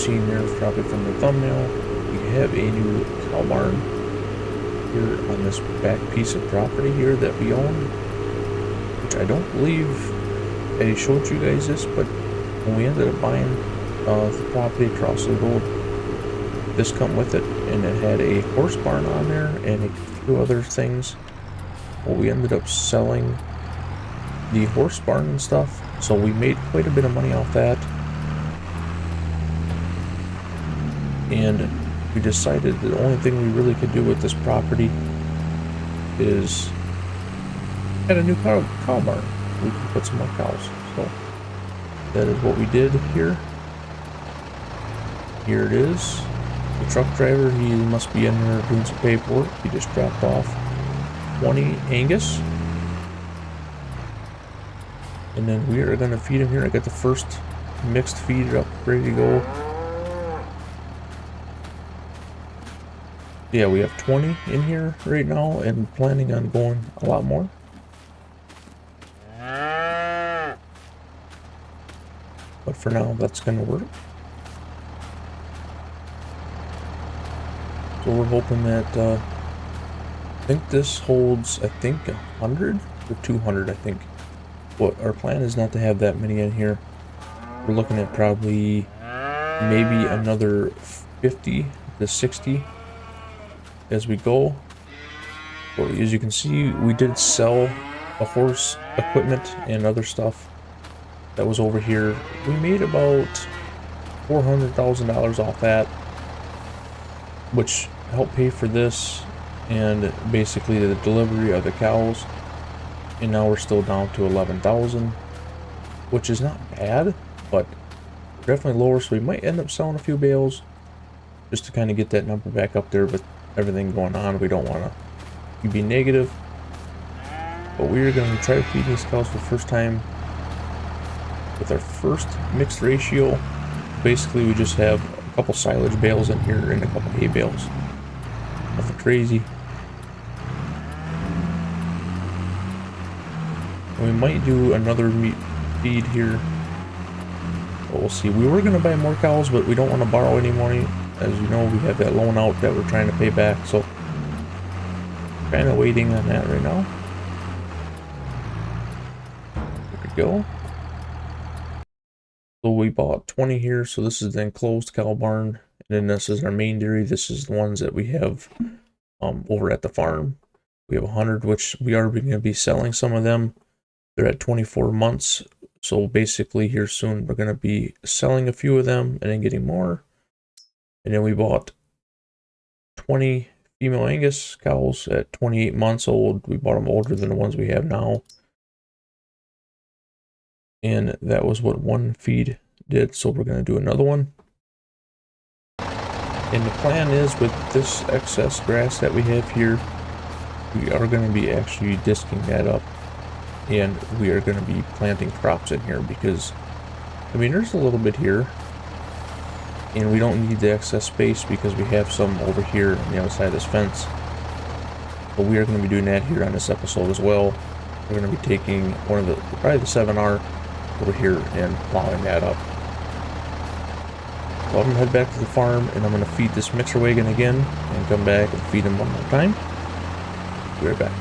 seen there probably from the thumbnail, we have a new cow barn here on this back piece of property here that we own, which I don't believe I showed you guys this, but when we ended up buying the property across the road, this come with it, and it had a horse barn on there and a few other things. Well, we ended up selling the horse barn and stuff, so we made quite a bit of money off that. And we decided the only thing we really could do with this property is add a new cow barn. We can put some more cows. So that is what we did here. Here it is. The truck driver, he must be in there doing some paperwork. He just dropped off 20 Angus. And then we are going to feed him here. I got the first mixed feed up, ready to go. Yeah, we have 20 in here right now and planning on going a lot more. But for now, that's going to work. So we're hoping that, I think this holds, 100 or 200, I think. But our plan is not to have that many in here. We're looking at probably maybe another 50 to 60 as we go. Well, as you can see, we did sell a horse equipment and other stuff that was over here. We made about $400,000 off that, which helped pay for this and basically the delivery of the cows. And now we're still down to 11,000, which is not bad, but definitely lower. So we might end up selling a few bales just to kind of get that number back up there. With everything going on, we don't want to be negative. But we are going to try to feed these cows for the first time with our first mixed ratio. Basically, we just have a couple silage bales in here and a couple hay bales. Nothing crazy. We might do another meat feed here, but we'll see. We were going to buy more cows, but we don't want to borrow any money. As you know, we have that loan out that we're trying to pay back, so kind of waiting on that right now. There we go. So we bought 20 here, so this is the enclosed cow barn, and then this is our main dairy. This is the ones that we have over at the farm. We have 100, which we are going to be selling some of them. They're at 24 months, so basically here soon we're going to be selling a few of them and then getting more. And then we bought 20 female Angus cows at 28 months old. We bought them older than the ones we have now. And that was what one feed did, so we're going to do another one. And the plan is, with this excess grass that we have here, we are going to be actually disking that up. And we are going to be planting crops in here because, I mean, there's a little bit here. And we don't need the excess space because we have some over here on the other side of this fence. But we are going to be doing that here on this episode as well. We're going to be taking one of probably the 7R over here and plowing that up. So I'm going to head back to the farm and I'm going to feed this mixer wagon again and come back and feed him one more time. Be right back.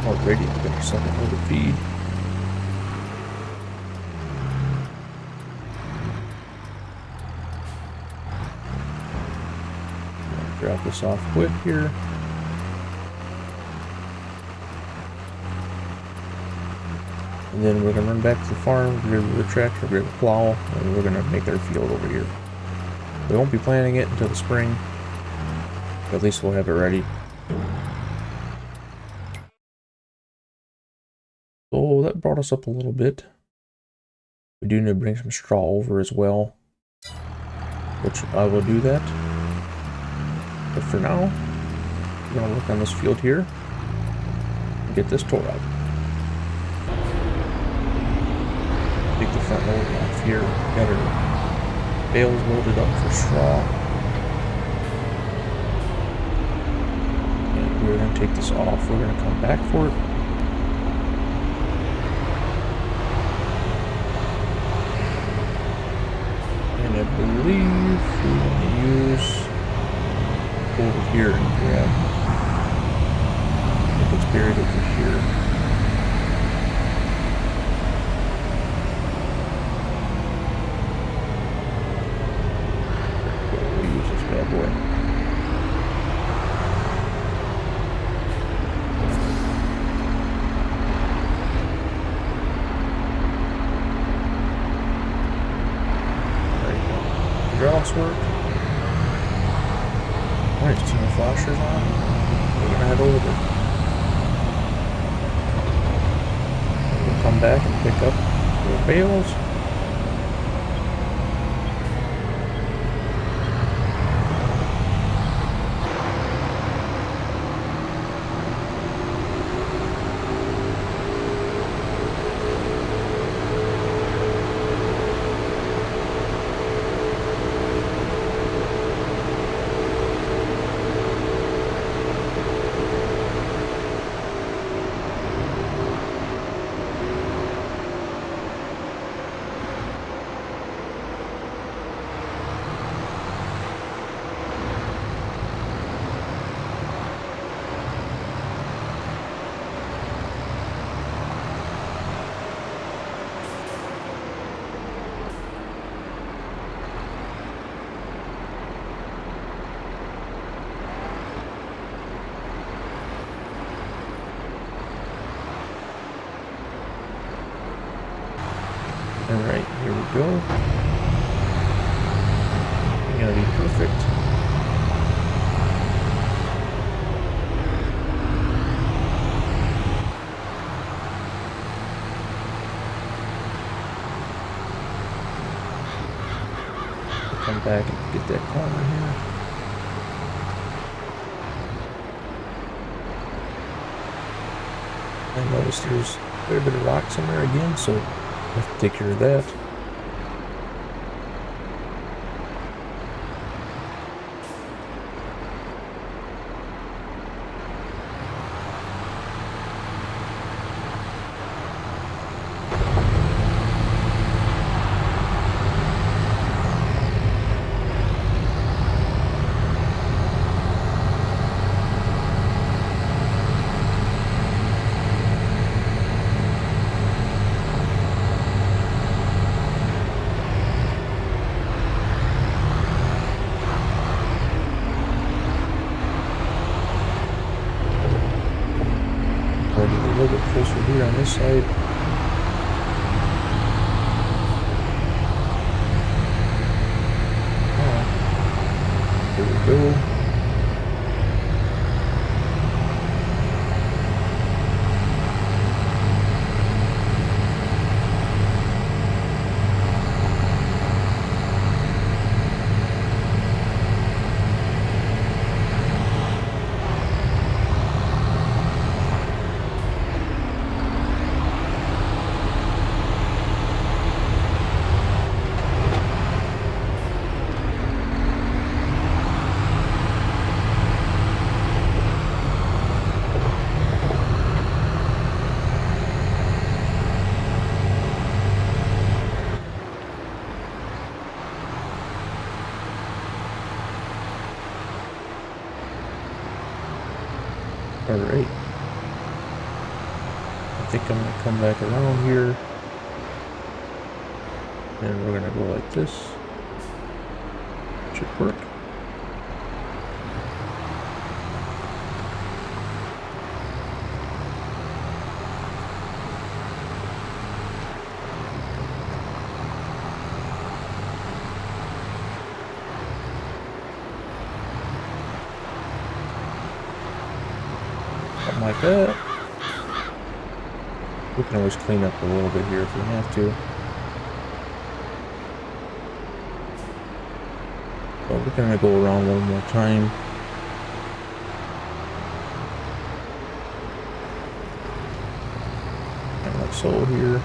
Already to get ourselves another feed. Drop this off quick here. And then we're going to run back to the farm, grab the tractor, grab the plow, and we're going to make our field over here. We won't be planting it until the spring, but at least we'll have it ready. So that brought us up a little bit. We do need to bring some straw over as well, which I will do that. But for now, we're going to work on this field here. get this tore out. Take the front load off here. Got our bales loaded up for straw. And we're going to take this off. We're going to come back for it. And I believe we want to use over here and grab. I think it's buried over here. We'll use this bad boy. There you go. Hydraulics work. Alright, team of flashers on. We're gonna head over there. We'll come back and pick up the bales. Alright, here we go. It's gonna be perfect. We'll come back and get that corner here. I noticed there's quite a bit of rocks in there again, so I have to take care of that. A little bit closer here on this side. Oh, here we go. Alright. I think I'm going to come back around here. And we're going to go like this. Should work. Something like that. We can always clean up a little bit here if we have to. But we're gonna go around one more time. slow here.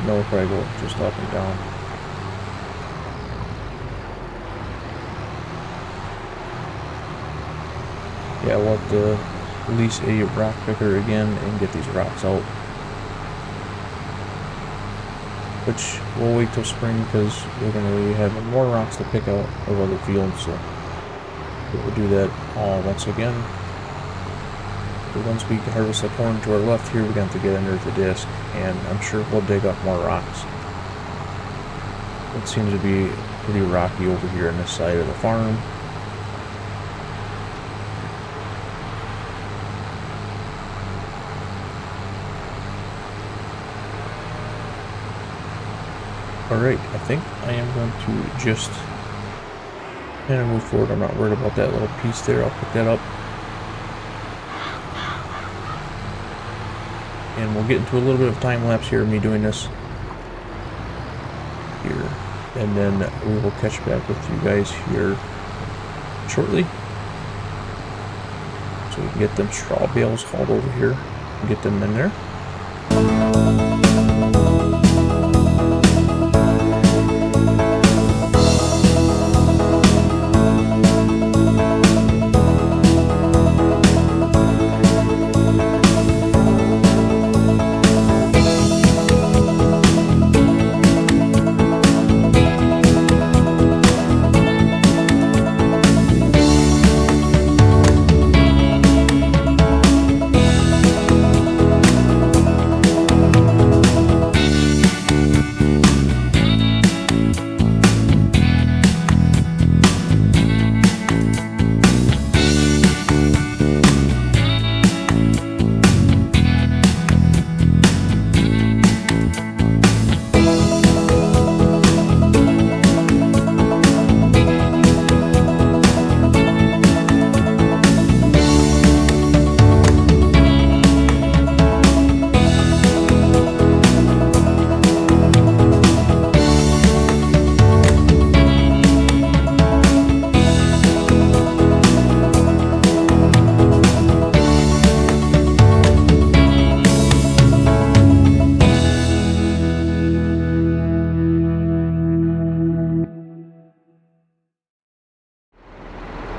No, probably go just up and down. Yeah, we'll have to release a rock picker again and get these rocks out. Which we'll wait till spring because we're going to be having more rocks to pick out of other fields. So we'll do that all once again. But once we harvest the corn to our left here, we're going to have to get under the disc, and I'm sure we'll dig up more rocks. It seems to be pretty rocky over here on this side of the farm. Alright, I think I am going to just kind of move forward. I'm not worried about that little piece there. I'll pick that up. And we'll get into a little bit of time lapse here of me doing this here. And then we will catch back with you guys here shortly. So we can get them straw bales hauled over here and get them in there.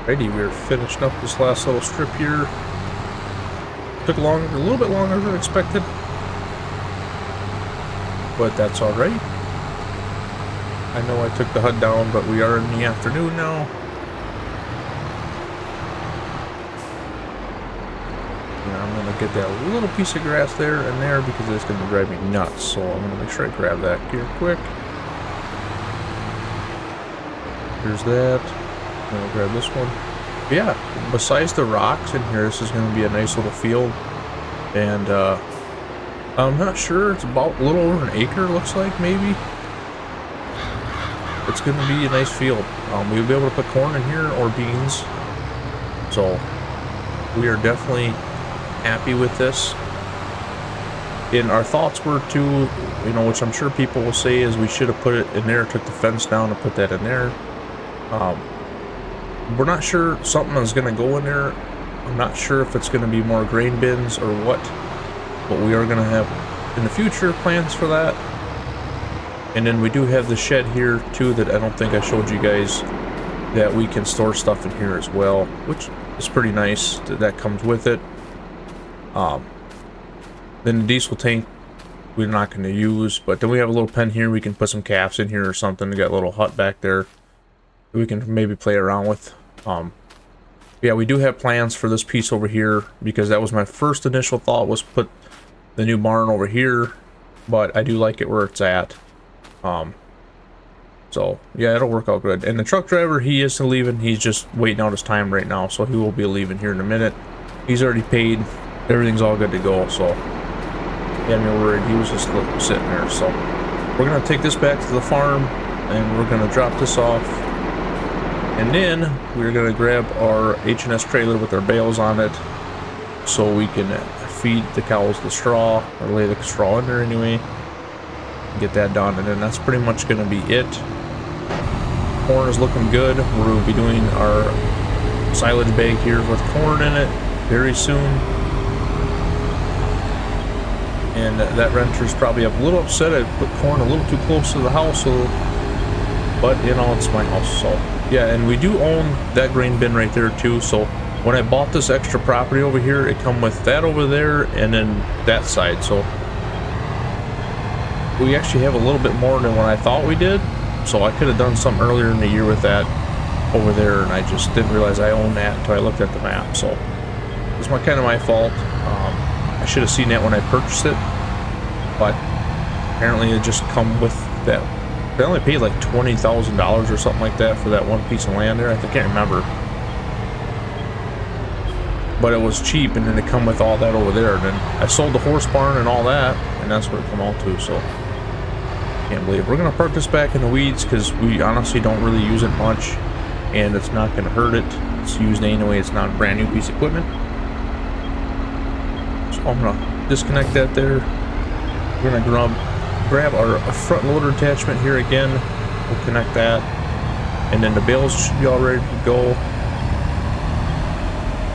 Alrighty, we're finishing up this last little strip here. Took a little bit longer than expected, but that's alright. I know I took the HUD down, but we are in the afternoon now. And I'm going to get that little piece of grass there and there because it's going to drive me nuts, so I'm going to make sure I grab that here quick. Here's that. I'll grab this one. Yeah, besides the rocks in here, this is going to be a nice little field. And I'm not sure. It's about a little over an acre, looks like, maybe. It's going to be a nice field. We'll be able to put corn in here or beans. So we are definitely happy with this. And our thoughts were to, you know, which I'm sure people will say is we should have put it in there, took the fence down and put that in there. We're not sure something is going to go in there. I'm not sure if it's going to be more grain bins or what, but we are going to have in the future plans for that. And then we do have the shed here too that I don't think I showed you guys, that we can store stuff in here as well, which is pretty nice. That comes with it. Then the diesel tank we're not going to use, but then we have a little pen here. We can put some caps in here or something. We got a little hut back there we can maybe play around with. Yeah, we do have plans for this piece over here because that was my first initial thought, was put the new barn over here, but I do like it where it's at. So yeah, it'll work out good. And the truck driver, he is leaving. He's just waiting out his time right now, so he will be leaving here in a minute. He's already paid. Everything's all good to go, so yeah, I'm worried. He was just sitting there. So we're gonna take this back to the farm and we're gonna drop this off. And then we're going to grab our H&S trailer with our bales on it so we can feed the cows the straw, or lay the straw in there anyway. Get that done, and then that's pretty much going to be it. corn is looking good. We'll be doing our silage bag here with corn in it very soon. And that renter's probably a little upset I put corn a little too close to the house, so, but you know, it's my house. So yeah, and we do own that grain bin right there too. So when I bought this extra property over here, it come with that over there and then that side. So we actually have a little bit more than what I thought we did. So I could have done some earlier in the year with that over there, and I just didn't realize I owned that until I looked at the map. So it's kind of my fault. I should have seen that when I purchased it, but apparently it just come with that. They only paid like $20,000 or something like that for that one piece of land there. I can't remember, but it was cheap, and then it come with all that over there. And then I sold the horse barn and all that, and that's what it come out to. So can't believe it. We're gonna park this back in the weeds because we honestly don't really use it much, and it's not gonna hurt it. It's used anyway. It's not a brand new piece of equipment. I'm gonna disconnect that there. We're gonna grab our front loader attachment here again. We'll connect that, and then the bales should be all ready to go.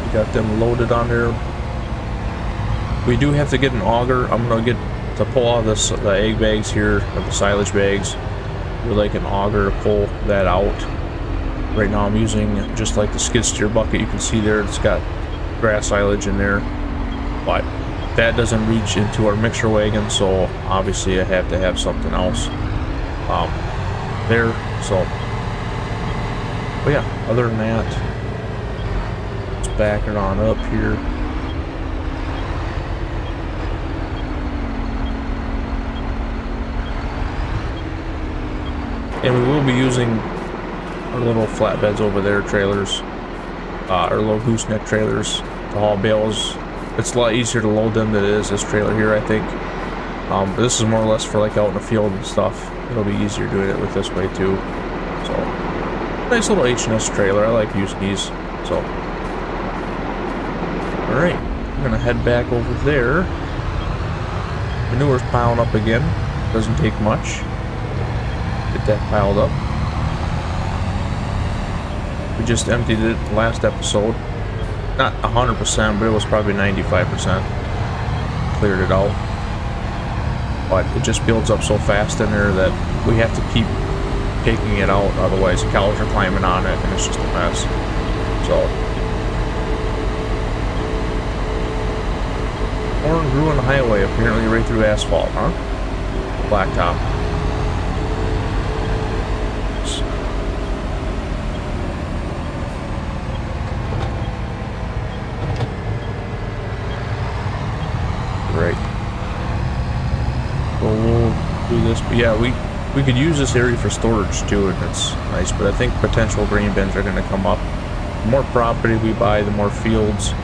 We got them loaded on there. We do have to get an auger. I'm gonna get to pull all the egg bags here, or the silage bags. We're like an auger to pull that out. Right now I'm using just like the skid steer bucket. You can see there it's got grass silage in there, but that doesn't reach into our mixer wagon, so obviously I have to have something else there. So, but yeah, other than that, let's back it on up here. And we will be using our little flatbeds over there, trailers, our little gooseneck trailers to haul bales. It's a lot easier to load them than it is this trailer here, I think. But this is more or less for like out in the field and stuff. It'll be easier doing it with this way too. So, nice little H&S trailer. I like using these. So, all right, I'm gonna head back over there. Manure's piling up again. Doesn't take much. Get that piled up. We just emptied it last episode. Not 100%, but it was probably 95%. Cleared it out. But it just builds up so fast in there that we have to keep taking it out, otherwise the cows are climbing on it and it's just a mess. So, corn grew on the highway, apparently right through asphalt, huh? Blacktop. Right. Well, we'll do this, but yeah, we could use this area for storage too, and it's nice. But I think potential grain bins are going to come up. The more property we buy, the more fields.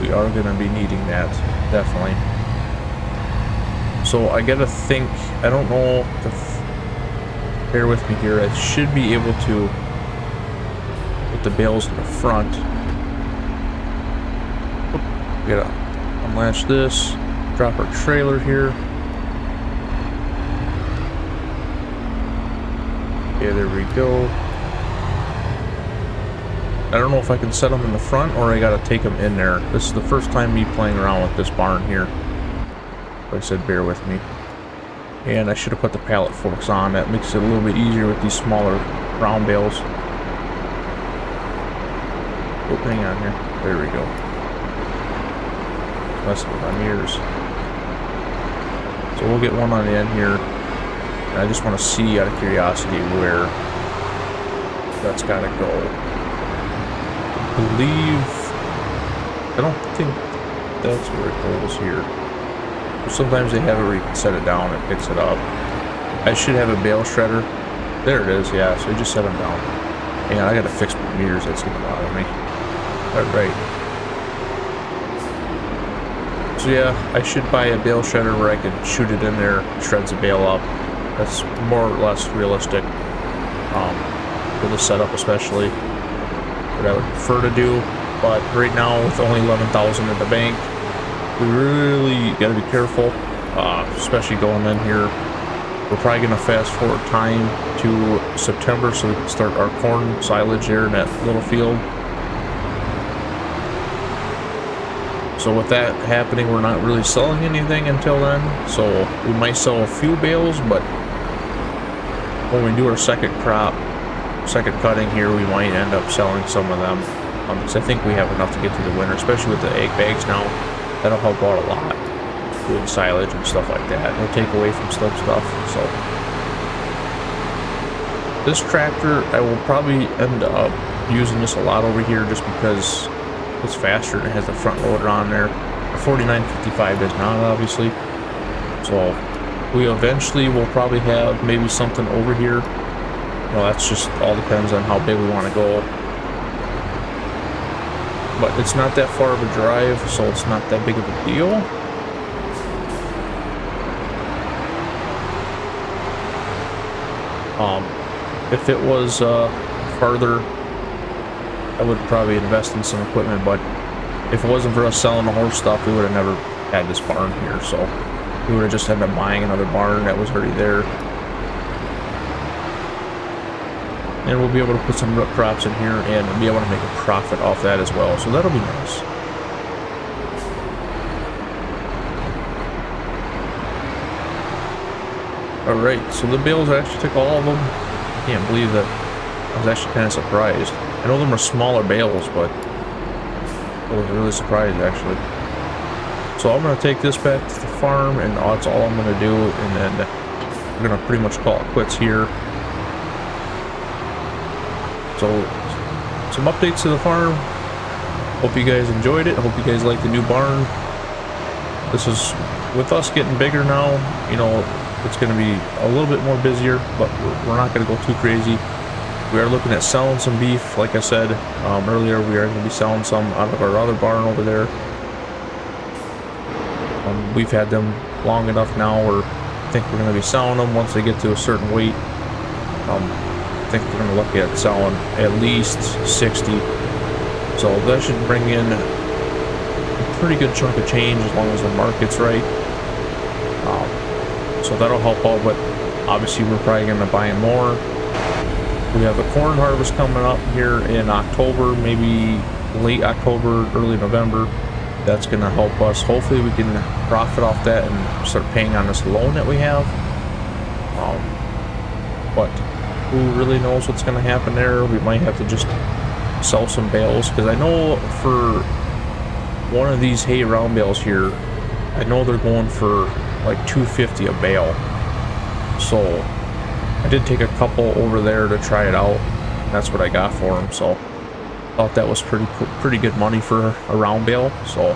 We are going to be needing that, definitely. So I gotta think. I don't know. Bear with me here. I should be able to put the bales in the front. We gotta unlatch this, drop our trailer here. Okay, there we go. I don't know if I can set them in the front or I gotta take them in there. This is the first time me playing around with this barn here. Like I said, bear with me. And I should have put the pallet forks on. That makes it a little bit easier with these smaller round bales. Oh, hang on here. There we go. Messing with my mirrors. So we'll get one on the end here. And I just want to see, out of curiosity, where that's got to go. I don't think that's where it goes here. Sometimes they have it where you can set it down and it picks it up. I should have a bale shredder. There it is, yeah, so you just set them down. And I gotta fix my mirrors, that's gonna bother me. Alright. So yeah, I should buy a bale shredder where I can shoot it in there, shreds the bale up. That's more or less realistic. For the setup especially. What I would prefer to do. But right now, with only $11,000 in the bank, we really got to be careful, especially going in here. We're probably going to fast forward time to September so we can start our corn silage here in that little field. So with that happening, we're not really selling anything until then. So we might sell a few bales, but when we do our second crop, second cutting here, we might end up selling some of them. Because I think we have enough to get through the winter, especially with the egg bags now. That'll help out a lot, doing silage and stuff like that. It'll take away from stuff. So this tractor, I will probably end up using this a lot over here just because it's faster and it has the front loader on there. The 4955 does not, obviously. So we eventually will probably have maybe something over here. Well, that's just all depends on how big we want to go. But it's not that far of a drive, so it's not that big of a deal. If it was farther, I would probably invest in some equipment, but if it wasn't for us selling the horse stuff, we would have never had this barn here, so we would have just ended up buying another barn that was already there. And we'll be able to put some root crops in here and be able to make a profit off that as well, so that'll be nice. Alright, so the bales, I actually took all of them. I can't believe that. I was actually kind of surprised. I know them are smaller bales, but I was really surprised actually. So I'm going to take this back to the farm, and that's all I'm going to do, and then we're going to pretty much call it quits here. So some updates to the farm. Hope you guys enjoyed it. Hope you guys like the new barn. This is, with us getting bigger now, you know, it's going to be a little bit more busier, but we're not going to go too crazy. We are looking at selling some beef, like I said earlier. We are going to be selling some out of our other barn over there. We've had them long enough now where I think we're going to be selling them once they get to a certain weight. I think we're going to look at selling at least 60. So that should bring in a pretty good chunk of change as long as the market's right. So that'll help out, but obviously we're probably going to buy more. We have a corn harvest coming up here in October, maybe late October, early November. That's going to help us. Hopefully we can profit off that and start paying on this loan that we have. But who really knows what's going to happen there? We might have to just sell some bales, because I know for one of these hay round bales here, I know they're going for like $250 a bale. So I did take a couple over there to try it out. That's what I got for them. So thought that was pretty good money for a round bale. So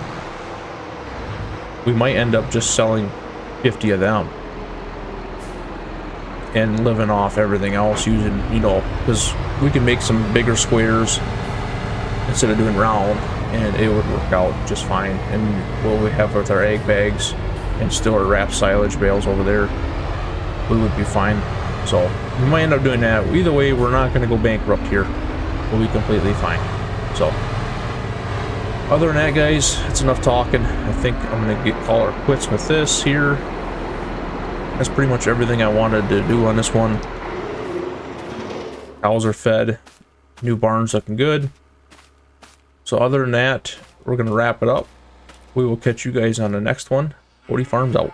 we might end up just selling 50 of them and living off everything else, using, you know, because we can make some bigger squares instead of doing round, and it would work out just fine. And what we have with our egg bags and still our wrapped silage bales over there, we would be fine. So we might end up doing that. Either way, we're not going to go bankrupt here. We'll be completely fine. So other than that, guys, it's enough talking. I think I'm going to call it quits with this here. That's pretty much everything I wanted to do on this one. Cows are fed. New barn's looking good. So other than that, we're going to wrap it up. We will catch you guys on the next one. 40 Farms out.